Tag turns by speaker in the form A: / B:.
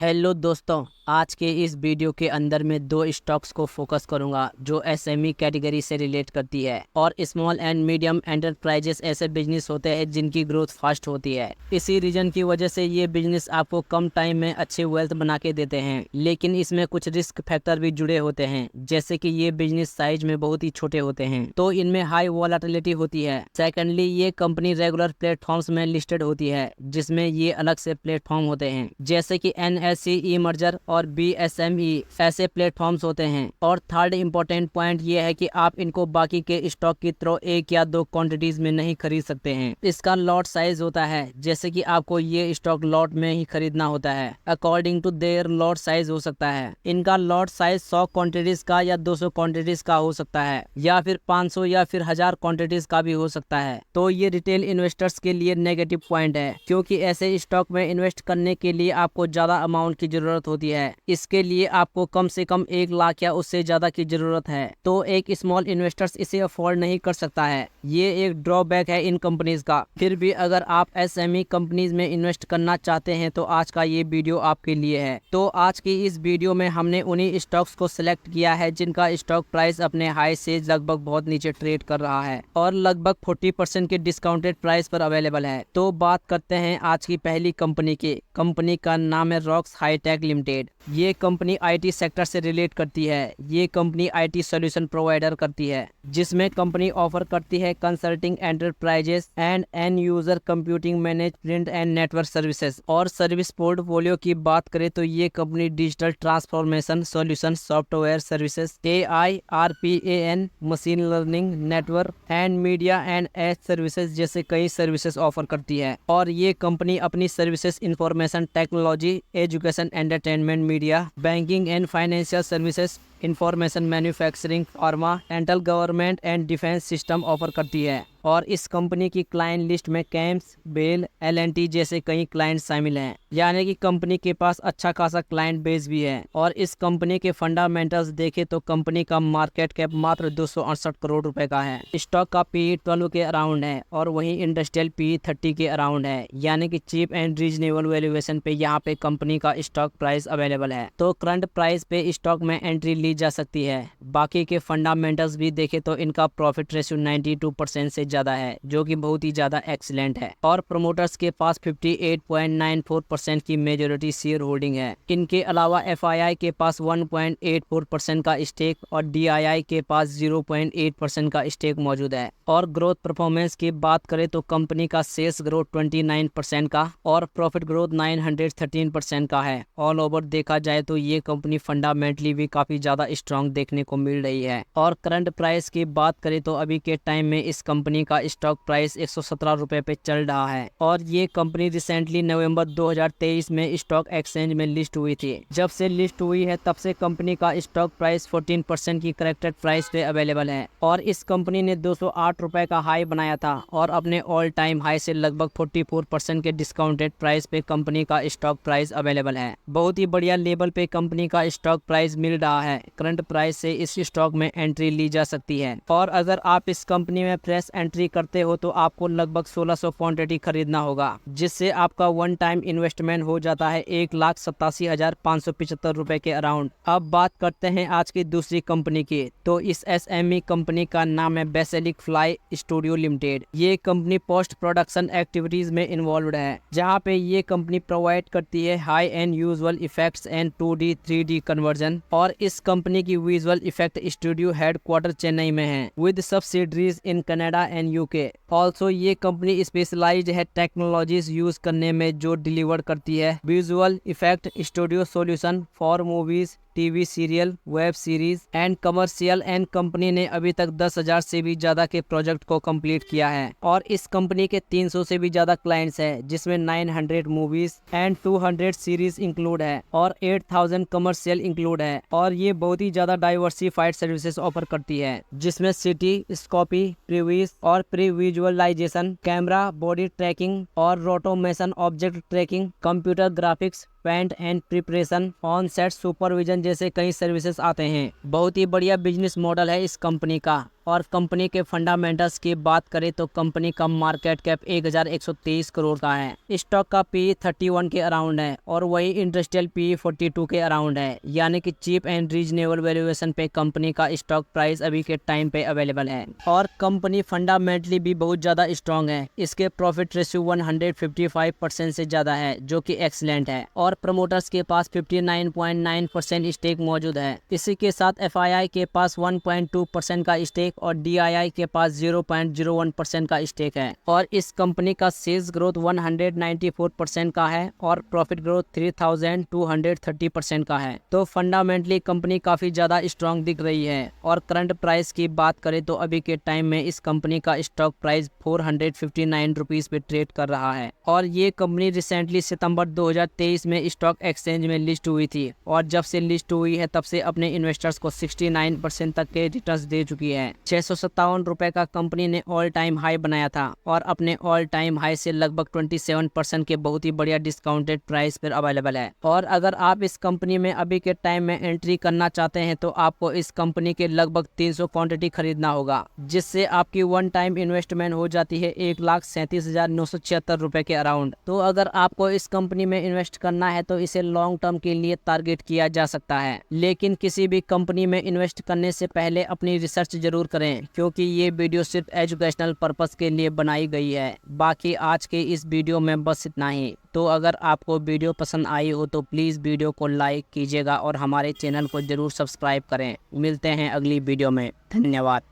A: Hello दोस्तों, आज के इस वीडियो के अंदर मैं दो स्टॉक्स को फोकस करूंगा जो एसएमई कैटेगरी से रिलेट करती है। और स्मॉल एंड मीडियम एंटरप्राइजेस ऐसे बिजनेस होते हैं जिनकी ग्रोथ फास्ट होती है। इसी रीजन की वजह से ये बिजनेस आपको कम टाइम में अच्छे वेल्थ बना के देते हैं, लेकिन इसमें कुछ रिस्क फैक्टर भी जुड़े होते हैं, जैसे कि ये बिजनेस साइज में बहुत ही छोटे होते हैं तो इनमें हाई वॉलेटिलिटी होती है। सेकेंडली, ये कंपनी रेगुलर प्लेटफॉर्म्स में लिस्टेड होती है, जिसमें ये अलग से प्लेटफॉर्म होते हैं जैसे कि NSE मर्जर और BSME ऐसे प्लेटफॉर्म्स होते हैं। और थर्ड इम्पोर्टेंट पॉइंट ये है कि आप इनको बाकी के स्टॉक की तरह एक या दो क्वांटिटीज में नहीं खरीद सकते हैं। इसका लॉट साइज होता है, जैसे कि आपको ये स्टॉक लॉट में ही खरीदना होता है। According to their lot size हो सकता है। इनका लॉट साइज 100 क्वांटिटीज का या 200 क्वांटिटीज का हो सकता है, या फिर 500 या फिर 1000 क्वांटिटीज का भी हो सकता है। तो ये रिटेल इन्वेस्टर्स के लिए नेगेटिव पॉइंट है, क्योंकि ऐसे स्टॉक में इन्वेस्ट करने के लिए आपको ज्यादा अमाउंट की जरूरत होती है। इसके लिए आपको कम से कम 1 लाख या उससे ज्यादा की जरूरत है, तो एक स्मॉल इन्वेस्टर्स इसे अफोर्ड नहीं कर सकता है। ये एक ड्रॉबैक है इन कंपनीज का। फिर भी अगर आप एसएमई कंपनीज में इन्वेस्ट करना चाहते हैं तो आज का ये वीडियो आपके लिए है। तो आज की इस वीडियो में हमने उन्हीं स्टॉक्स को सिलेक्ट किया है जिनका स्टॉक प्राइस अपने हाई से लगभग बहुत नीचे ट्रेड कर रहा है और लगभग 40% के डिस्काउंटेड प्राइस पर अवेलेबल है। तो बात करते हैं आज की पहली कंपनी की। कंपनी का नाम है रॉक्स हाईटेक लिमिटेड। ये कंपनी आईटी सेक्टर से रिलेट करती है। ये कंपनी आईटी सॉल्यूशन प्रोवाइडर करती है, जिसमें कंपनी ऑफर करती है consulting enterprises and end user computing manage print and network services. और सर्विस पोर्टफोलियो की बात करें तो ये company digital transformation solution, software services, AIRPAN, machine learning, network and media and edge services जैसे कई सर्विसेज ऑफर करती है। और ये कंपनी अपनी services information technology, education, entertainment, media, banking and financial services, information manufacturing, pharma, central government and defence system offer करती है। और इस कंपनी की क्लाइंट लिस्ट में कैम्स, बेल, L&T जैसे कई क्लाइंट शामिल हैं, यानी कि कंपनी के पास अच्छा खासा क्लाइंट बेस भी है। और इस कंपनी के फंडामेंटल्स देखें तो कंपनी का मार्केट कैप मात्र 268 करोड़ रुपए का है। स्टॉक का PE 12 के अराउंड है और वहीं इंडस्ट्रियल PE 30 के अराउंड है, यानी कि चीप एंड रीजनेबल वैल्यूएशन पे यहाँ पे कंपनी का स्टॉक प्राइस अवेलेबल है। तो करंट प्राइस पे स्टॉक में एंट्री ली जा सकती है। बाकी के फंडामेंटल्स भी देखें तो इनका प्रॉफिट रेशियो 92% से ज्यादा है, जो कि बहुत ही ज्यादा एक्सीलेंट है। और प्रमोटर्स के पास 58.94% की मेजोरिटी शेयर होल्डिंग है। इनके अलावा FII के पास 1.84% का स्टेक और DII के पास 0.8% का स्टेक मौजूद है। और ग्रोथ परफॉर्मेंस की बात करें तो कंपनी का सेल्स ग्रोथ 29% का और प्रॉफिट ग्रोथ 913% का है। ऑल ओवर देखा जाए तो ये कंपनी फंडामेंटली भी काफी ज्यादा स्ट्रांग देखने को मिल रही है। और करंट प्राइस की बात करें तो अभी के टाइम में इस कंपनी का स्टॉक प्राइस 117 रुपए पे चल रहा है। और ये कंपनी रिसेंटली नवंबर 2023 में स्टॉक एक्सचेंज में लिस्ट हुई थी। जब से लिस्ट हुई है तब से कंपनी का स्टॉक प्राइस 14% की करेक्टेड प्राइस पे अवेलेबल है। और इस कंपनी ने 208 रुपए का हाई बनाया था और अपने ऑल टाइम हाई से लगभग 44% के डिस्काउंटेड प्राइस पे कंपनी का स्टॉक प्राइस अवेलेबल है। बहुत ही बढ़िया लेवल पे कंपनी का स्टॉक प्राइस मिल रहा है। करंट प्राइस से इस स्टॉक में एंट्री ली जा सकती है। और अगर आप इस कंपनी में फ्रेश एंट्री करते हो तो आपको लगभग 1600 क्वांटिटी खरीदना होगा, जिससे आपका वन टाइम इन्वेस्टमेंट हो जाता है 1,87,575 रुपए के अराउंड। अब बात करते हैं आज की दूसरी कंपनी की। तो इस SME कंपनी का नाम है बेसिलिक फ्लाई स्टूडियो लिमिटेड। ये कंपनी पोस्ट प्रोडक्शन एक्टिविटीज में इन्वॉल्व है, जहाँ पे ये कंपनी प्रोवाइड करती है high and usual effects and 2D 3D conversion. और इस कंपनी की visual effect studio headquarter Chennai में है, with subsidiaries in Canada and UK। Also ये कंपनी स्पेशलाइज्ड है टेक्नोलॉजीज यूज करने में, जो डिलीवर करती है visual effect studio solution for movies, TV serial, web series and commercial. And company ने अभी तक 10,000 से भी ज्यादा के प्रोजेक्ट को कंप्लीट किया है। और इस कंपनी के 300 से भी ज्यादा क्लाइंट्स हैं, जिसमें 900 मूवीज एंड 200 सीरीज इंक्लूड है और 8,000 कमर्शियल इंक्लूड है। और ये बहुत ही ज्यादा डाइवर्सिफाइड सर्विसेज ऑफर करती है, जिसमें सिटी स्कोपी, प्रीव्यूज और pre visualization, camera, body tracking और rotomation, object tracking, computer graphics, paint and preparation, on set supervision जैसे कई सर्विसेज आते हैं। बहुत ही बढ़िया बिजनेस मॉडल है इस कंपनी का। और कंपनी के फंडामेंटल्स की बात करें तो कंपनी का मार्केट कैप 1123 करोड़ का है। स्टॉक का पी 31 के अराउंड है और वही इंडस्ट्रियल पी 42 के अराउंड है, यानी कि चीप एंड रीजनेबल वैल्यूएशन पे कंपनी का स्टॉक प्राइस अभी के टाइम पे अवेलेबल है। और कंपनी फंडामेंटली भी बहुत ज़्यादा स्ट्रॉन्ग है। इसके प्रॉफिट रेशियो 155% से ज़्यादा है, जो कि एक्सीलेंट है। और प्रमोटर्स के पास 59.9% स्टेक मौजूद है। इसी के साथ एफआईआई के पास 1.2% का स्टेक और डीआईआई के पास 0.01% का स्टेक है। और इस कंपनी का सेल्स ग्रोथ 194% का है और प्रॉफिट ग्रोथ 3230% का है। तो फंडामेंटली कंपनी काफ़ी ज़्यादा स्ट्रॉन्ग दिख रही है। और करंट प्राइस की बात करें तो अभी के टाइम में इस कंपनी का स्टॉक प्राइस 459 रुपीज़ पे ट्रेड कर रहा है। और ये कंपनी रिसेंटली सितंबर 2023 में स्टॉक एक्सचेंज में लिस्ट हुई थी और जब से लिस्ट हुई है तब से अपने इन्वेस्टर्स को 69% तक के रिटर्न्स दे चुकी है। 657 रुपए का कंपनी ने ऑल टाइम हाई बनाया था और अपने ऑल टाइम हाई से लगभग 27% के बहुत ही बढ़िया डिस्काउंटेड प्राइस पर अवेलेबल है। और अगर आप इस कंपनी में अभी के टाइम में एंट्री करना चाहते हैं तो आपको इस कंपनी के लगभग 300 क्वांटिटी खरीदना होगा, जिससे आपकी वन टाइम इन्वेस्टमेंट हो जाती है 1,37,976 रुपए के अराउंड। तो अगर आपको इस कंपनी में इन्वेस्ट करना है तो इसे लॉन्ग टर्म के लिए टारगेट किया जा सकता है, लेकिन किसी भी कंपनी में इन्वेस्ट करने से पहले अपनी रिसर्च जरूर करें, क्योंकि ये वीडियो सिर्फ एजुकेशनल पर्पस के लिए बनाई गई है। बाकी आज के इस वीडियो में बस इतना ही। तो अगर आपको वीडियो पसंद आई हो तो प्लीज़ वीडियो को लाइक कीजिएगा और हमारे चैनल को जरूर सब्सक्राइब करें। मिलते हैं अगली वीडियो में। धन्यवाद।